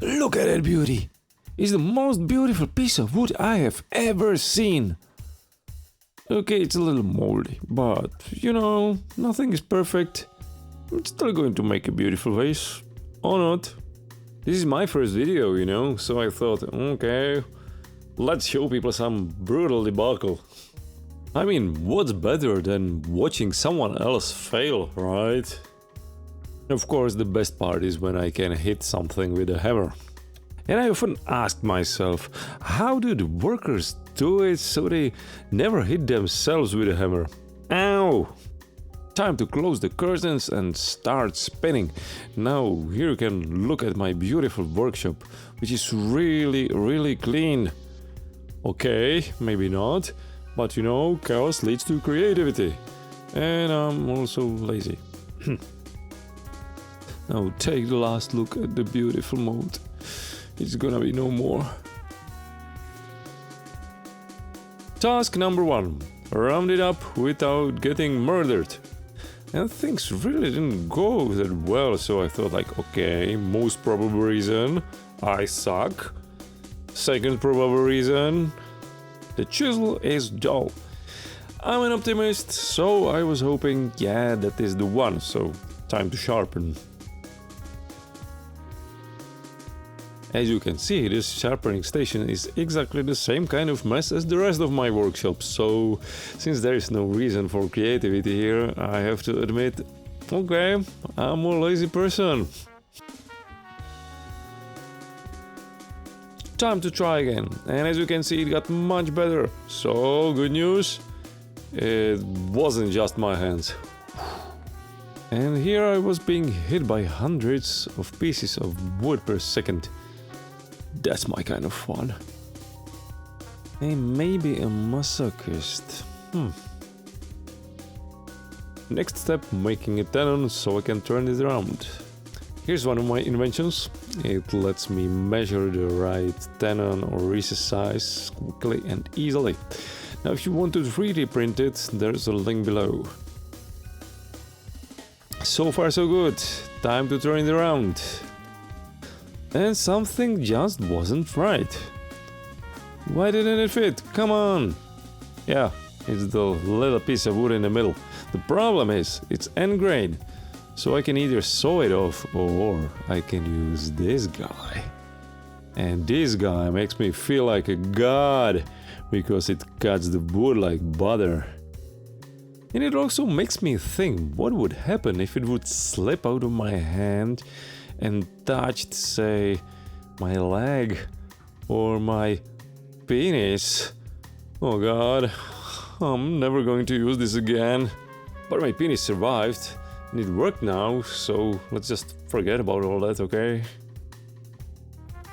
Look at that beauty! It's the most beautiful piece of wood I have ever seen. Okay, it's a little moldy, but you know, nothing is perfect. I'm still going to make a beautiful vase, or not. This is my first video, you know, so I thought, okay, let's show people some brutal debacle. I mean, what's better than watching someone else fail, right? Of course, the best part is when I can hit something with a hammer. And I often ask myself, how do the workers do it so they never hit themselves with a hammer? Ow! Time to close the curtains and start spinning. Now here you can look at my beautiful workshop, which is really clean. Okay, maybe not, but you know, chaos leads to creativity. And I'm also lazy. Now take the last look at the beautiful mold. It's gonna be no more. Task number 1. Round it up without getting murdered. And things really didn't go that well, so I thought like, okay, most probable reason, I suck. Second probable reason, the chisel is dull. I'm an optimist, so I was hoping, yeah, that is the one, so time to sharpen. As you can see, this sharpening station is exactly the same kind of mess as the rest of my workshop, so since there is no reason for creativity here, I have to admit, okay, I'm a lazy person. Time to try again, and as you can see, it got much better. So, good news, it wasn't just my hands. And here I was being hit by hundreds of pieces of wood per second. That's my kind of fun. Hey, maybe a masochist. Next step, making a tenon so I can turn it around. Here's one of my inventions. It lets me measure the right tenon or recess size quickly and easily. Now if you want to 3D print it, there's a link below. So far so good. Time to turn it around. And something just wasn't right. Why didn't it fit? Come on! Yeah, it's the little piece of wood in the middle. The problem is, it's end grain, so I can either saw it off or I can use this guy. And this guy makes me feel like a god, because it cuts the wood like butter. And it also makes me think, what would happen if it would slip out of my hand and touched, say, my leg or my penis. Oh god, I'm never going to use this again. But my penis survived and it worked now, so let's just forget about all that, okay?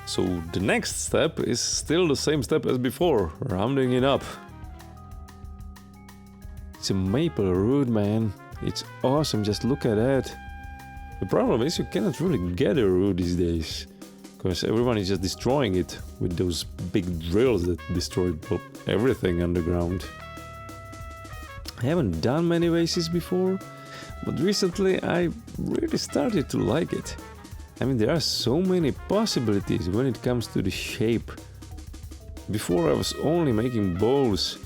So the next step is still the same step as before, rounding it up. It's a maple root, man. It's awesome, just look at that. The problem is you cannot really get a root these days, because everyone is just destroying it with those big drills that destroyed everything underground. I haven't done many vases before, but recently I really started to like it. I mean, there are so many possibilities when it comes to the shape. Before I was only making bowls,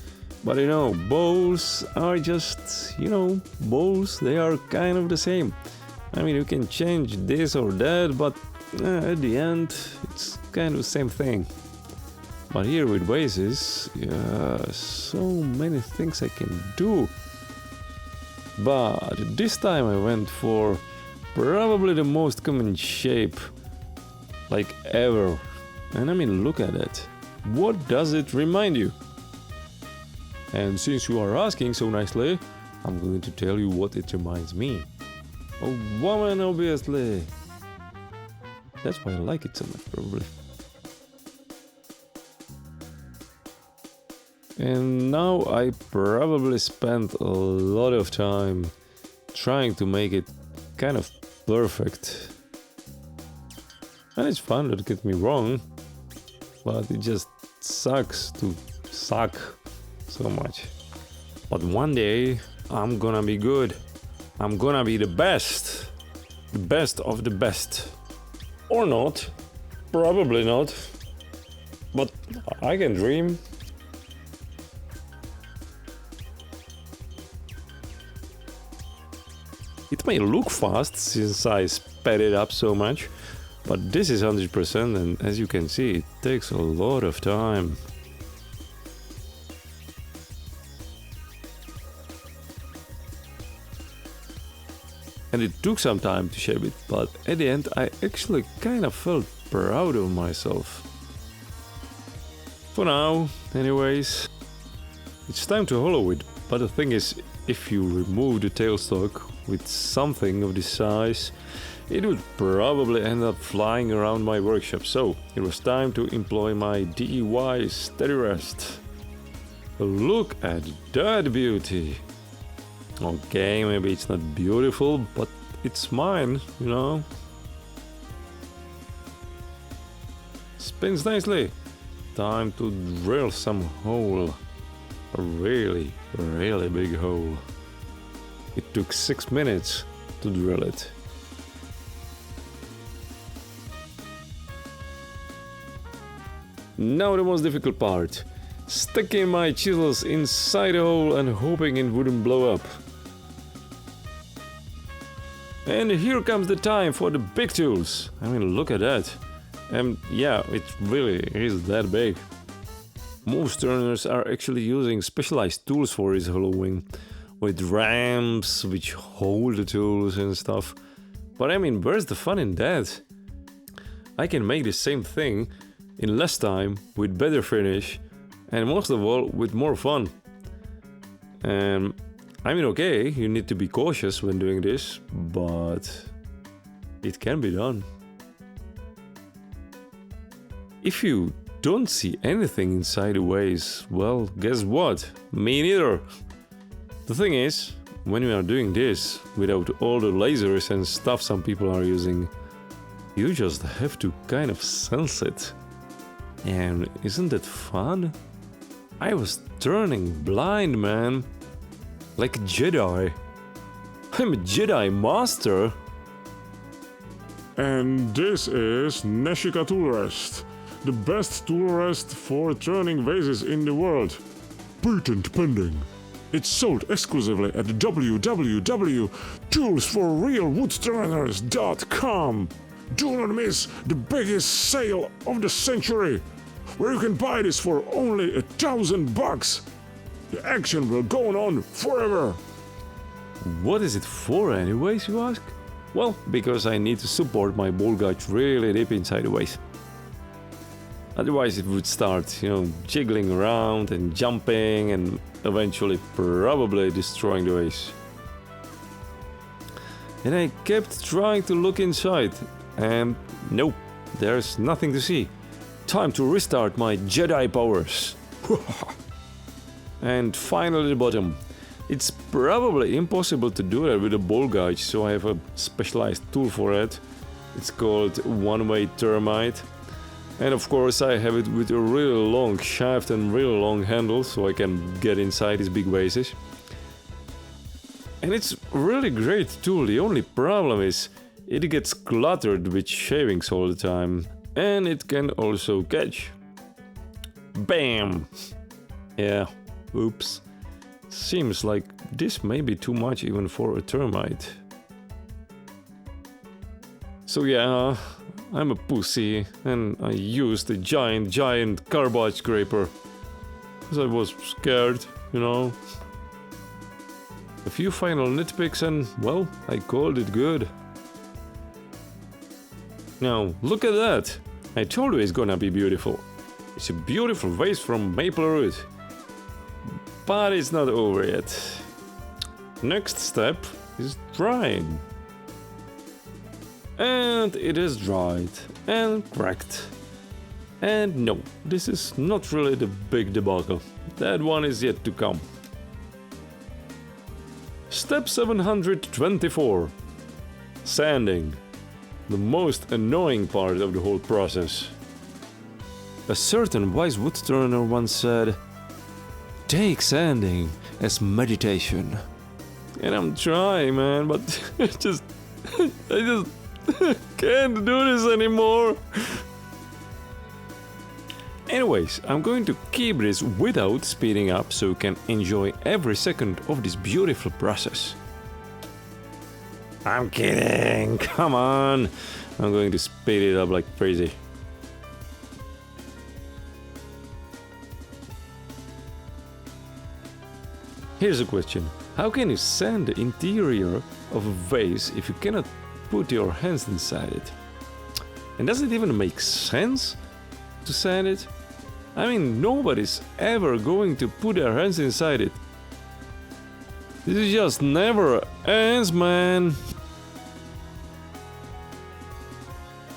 but you know, bowls are just, you know, bowls, they are kind of the same. I mean, you can change this or that, but at the end, it's kind of the same thing. But here with vases, yeah, so many things I can do. But this time I went for probably the most common shape, like ever. And I mean, look at it. What does it remind you? And since you are asking so nicely, I'm going to tell you what it reminds me. A woman, obviously. That's why I like it so much, probably. And now I probably spent a lot of time trying to make it kind of perfect. And it's fun, don't get me wrong, but it just sucks to suck so much. But one day I'm gonna be good. I'm gonna be the best of the best. Or not. Probably not. But I can dream. It may look fast since I sped it up so much, but this is 100% and as you can see, it takes a lot of time. And it took some time to shape it, but at the end I actually kind of felt proud of myself. For now, anyways. It's time to hollow it, but the thing is, if you remove the tailstock with something of this size, it would probably end up flying around my workshop, so it was time to employ my DIY steady rest. Look at that beauty! Okay, maybe it's not beautiful, but it's mine, you know? Spins nicely. Time to drill some hole. A really, really big hole. It took 6 minutes to drill it. Now the most difficult part. Sticking my chisels inside the hole and hoping it wouldn't blow up. And here comes the time for the big tools. I mean, look at that. And yeah, it really is that big. Most turners are actually using specialized tools for his hollowing, with ramps which hold the tools and stuff. But I mean, where's the fun in that? I can make the same thing in less time, with better finish, and most of all, with more fun. I mean, okay, you need to be cautious when doing this, but it can be done. If you don't see anything inside the ways, well, guess what? Me neither. The thing is, when you are doing this without all the lasers and stuff some people are using, you just have to kind of sense it. And isn't that fun? I was turning blind, man. Like a Jedi. I'm a Jedi Master. And this is Neshika Tool Rest, the best tool rest for turning vases in the world. Patent pending. It's sold exclusively at www.toolsforrealwoodturners.com. Do not miss the biggest sale of the century, where you can buy this for only $1,000. The action will go on forever. What is it for anyways, you ask? Well, because I need to support my ball gauge really deep inside the vase. Otherwise it would start, jiggling around and jumping and eventually probably destroying the vase. And I kept trying to look inside, and nope, there's nothing to see. Time to restart my Jedi powers. And finally the bottom. It's probably impossible to do that with a ball gauge, so I have a specialized tool for it. It's called one-way termite. And of course I have it with a really long shaft and really long handle, so I can get inside these big vases. And it's a really great tool. The only problem is it gets cluttered with shavings all the time. And it can also catch. Bam! Yeah, oops. Seems like this may be too much even for a termite. So yeah, I'm a pussy and I used a giant garbage scraper. Because I was scared, A few final nitpicks and, well, I called it good. Now, look at that! I told you it's gonna be beautiful. It's a beautiful vase from Maplewood. But it's not over yet. Next step is drying. And it is dried and cracked. And no, this is not really the big debacle. That one is yet to come. Step 724. Sanding. The most annoying part of the whole process. A certain wise wood turner once said, "Take sanding as meditation." And I'm trying, man, but I just can't do this anymore. Anyways, I'm going to keep this without speeding up so you can enjoy every second of this beautiful process. I'm kidding, come on! I'm going to speed it up like crazy. Here's a question. How can you sand the interior of a vase if you cannot put your hands inside it? And does it even make sense to sand it? I mean, nobody's ever going to put their hands inside it. This is just never ends, man.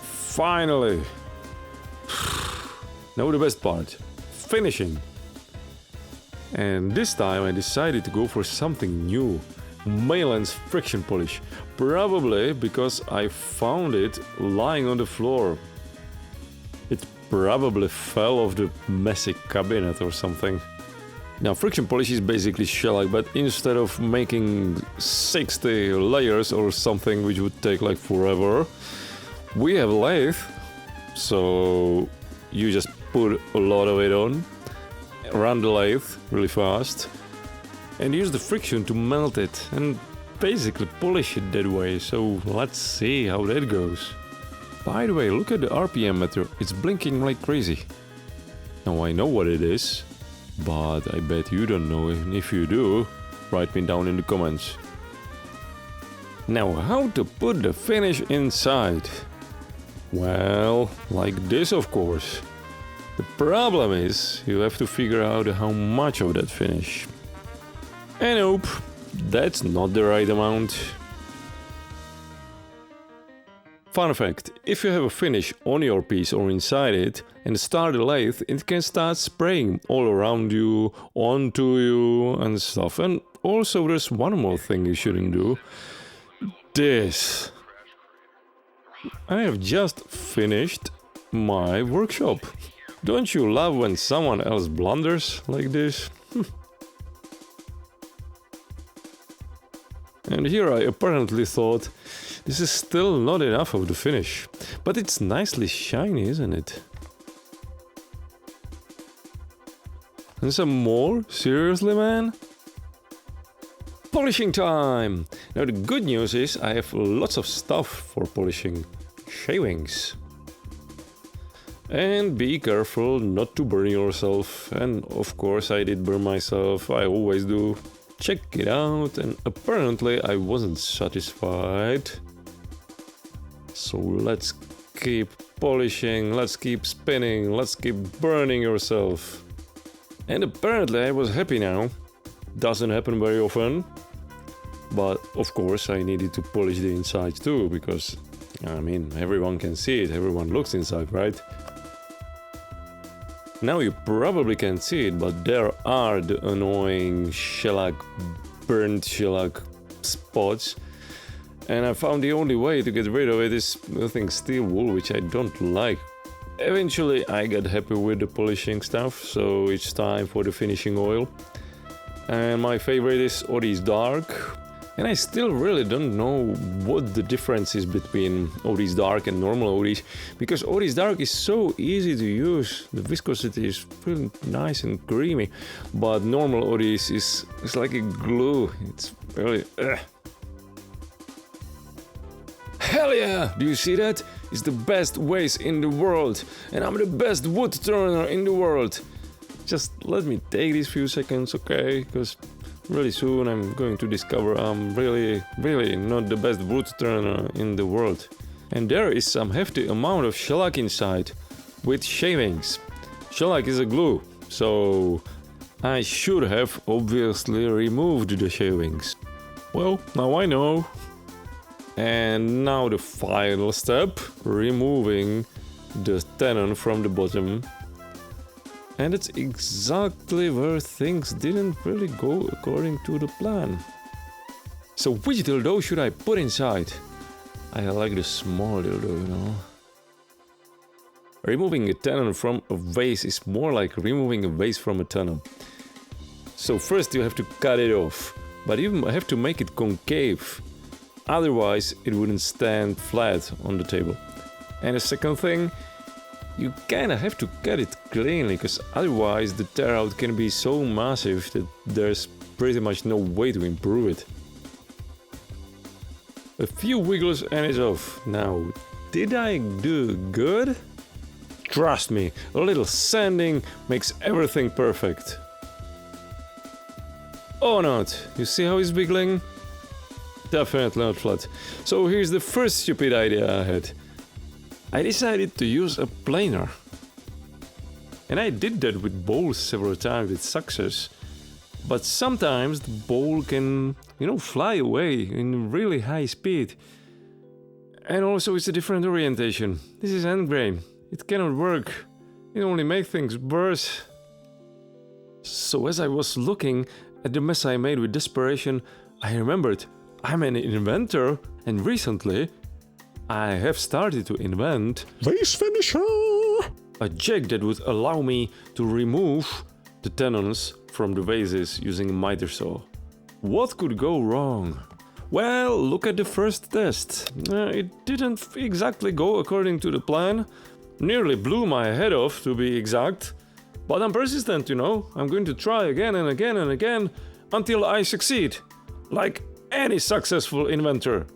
Finally. Now the best part. Finishing. And this time I decided to go for something new. Maylands friction polish. Probably because I found it lying on the floor. It probably fell off the messy cabinet or something. Now friction polish is basically shellac, but instead of making 60 layers or something which would take like forever, we have lathe. So you just put a lot of it on, run the lathe really fast, and use the friction to melt it and basically polish it that way. So let's see how that goes. By the way, look at the RPM meter, it's blinking like crazy. Now I know what it is, but I bet you don't know, and if you do, write me down in the comments. Now how to put the finish inside? Well, like this of course. The problem is, you have to figure out how much of that finish. And nope, that's not the right amount. Fun fact, if you have a finish on your piece or inside it and start the lathe, it can start spraying all around you, onto you and stuff. And also there's one more thing you shouldn't do. This. I have just finished my workshop. Don't you love when someone else blunders like this? And here I apparently thought, this is still not enough of the finish. But it's nicely shiny, isn't it? And some more? Seriously, man? Polishing time! Now the good news is I have lots of stuff for polishing. Shavings. And be careful not to burn yourself. And of course I did burn myself, I always do. Check it out, and apparently I wasn't satisfied. So let's keep polishing, let's keep spinning, let's keep burning yourself. And apparently I was happy now. Doesn't happen very often. But of course I needed to polish the inside too, because I mean everyone can see it, everyone looks inside, right? Now you probably can't see it, but there are the annoying shellac, burnt shellac spots. And I found the only way to get rid of it is using steel wool, which I don't like. Eventually I got happy with the polishing stuff, so it's time for the finishing oil. And my favorite is Odie's Dark. And I still really don't know what the difference is between Odie's Dark and normal Odie's, because Odie's Dark is so easy to use. The viscosity is really nice and creamy, but normal Odie's is like a glue. It's really... Hell yeah! Do you see that? It's the best vase in the world, and I'm the best wood turner in the world. Just let me take these few seconds, okay? Because really soon I'm going to discover I'm really not the best wood turner in the world. And there is some hefty amount of shellac inside, with shavings. Shellac is a glue, so I should have obviously removed the shavings. Well, now I know. And now the final step, removing the tenon from the bottom. And it's exactly where things didn't really go according to the plan. So which dildo should I put inside? I like the small dildo, you know. Removing a tenon from a vase is more like removing a vase from a tunnel. So first you have to cut it off, but you have to make it concave. Otherwise it wouldn't stand flat on the table. And the second thing, you kinda have to cut it cleanly, because otherwise the tear out can be so massive that there's pretty much no way to improve it. A few wiggles and it's off. Now, did I do good? Trust me, a little sanding makes everything perfect. Or not. You see how it's wiggling? Definitely not flat. So here's the first stupid idea I had. I decided to use a planer. And I did that with bowls several times with success. But sometimes the bowl can, fly away in really high speed. And also it's a different orientation. This is end grain. It cannot work. It only makes things worse. So as I was looking at the mess I made with desperation, I remembered I'm an inventor, and recently I have started to invent Vase finisher! a jig that would allow me to remove the tenons from the vases using a miter saw. What could go wrong? Well, look at the first test. It didn't exactly go according to the plan. Nearly blew my head off, to be exact. But I'm persistent, I'm going to try again and again and again until I succeed. Like any successful inventor.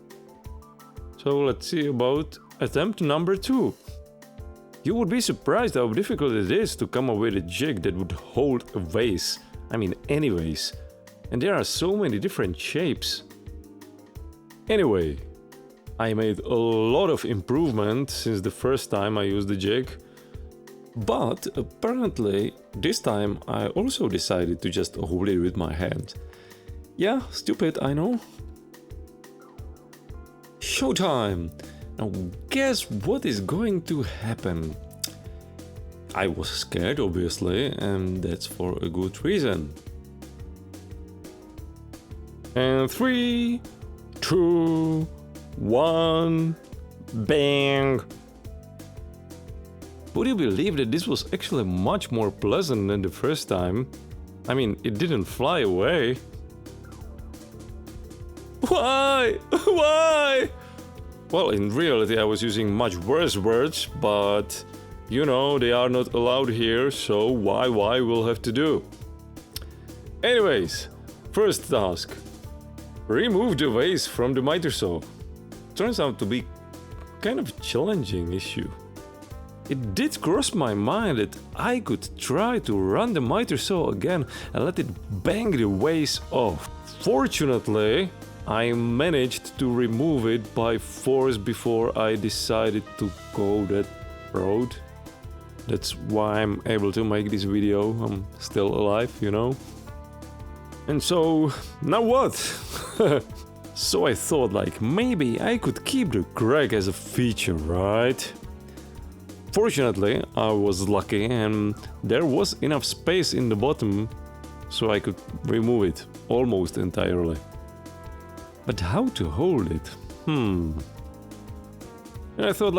So let's see about attempt number 2. You would be surprised how difficult it is to come up with a jig that would hold a vase. I mean, any vase. And there are so many different shapes. Anyway, I made a lot of improvement since the first time I used the jig. But apparently, this time I also decided to just hold it with my hand. Yeah, stupid, I know. Showtime! Now guess what is going to happen? I was scared, obviously, and that's for a good reason. And 3, 2, 1, bang! Would you believe that this was actually much more pleasant than the first time? I mean, it didn't fly away. Why? Why? Well, in reality I was using much worse words, but they are not allowed here, so why we'll have to do. Anyways, first task. Remove the vase from the miter saw. Turns out to be kind of a challenging issue. It did cross my mind that I could try to run the miter saw again and let it bang the vase off. Fortunately, I managed to remove it by force before I decided to go that road. That's why I'm able to make this video. I'm still alive, And so, now what? So I thought maybe I could keep the crack as a feature, right? Fortunately, I was lucky and there was enough space in the bottom so I could remove it almost entirely. But how to hold it? And I thought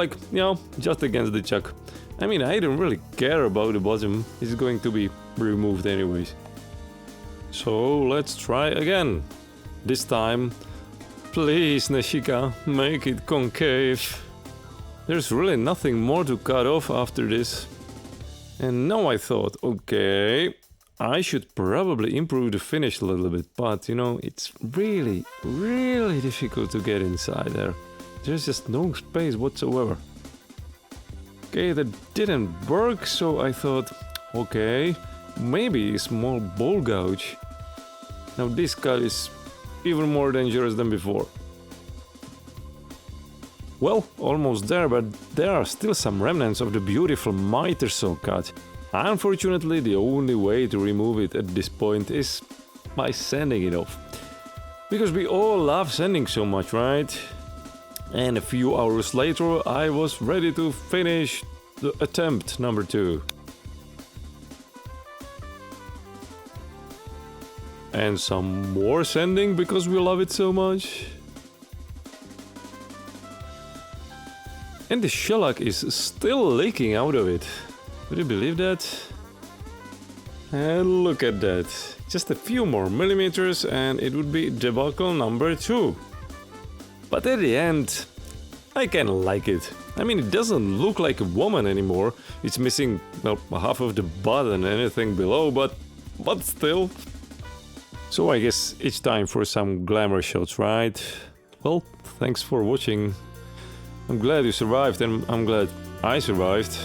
just against the chuck. I mean, I don't really care about the bottom. It's going to be removed anyways. So let's try again. This time, please Neshika, make it concave. There's really nothing more to cut off after this. And now I thought, okay, I should probably improve the finish a little bit, but it's really, really difficult to get inside there. There's just no space whatsoever. Okay, that didn't work, so I thought, okay, maybe a small bowl gouge. Now this cut is even more dangerous than before. Well, almost there, but there are still some remnants of the beautiful miter saw cut. Unfortunately, the only way to remove it at this point is by sanding it off. Because we all love sanding so much, right? And a few hours later, I was ready to finish the attempt number 2. And some more sanding because we love it so much. And the shellac is still leaking out of it. Would you believe that? And look at that. Just a few more millimeters and it would be debacle number 2. But at the end, I kinda like it. I mean, it doesn't look like a woman anymore. It's missing, well, half of the butt and anything below, but still. So I guess it's time for some glamour shots, right? Well, thanks for watching. I'm glad you survived and I'm glad I survived.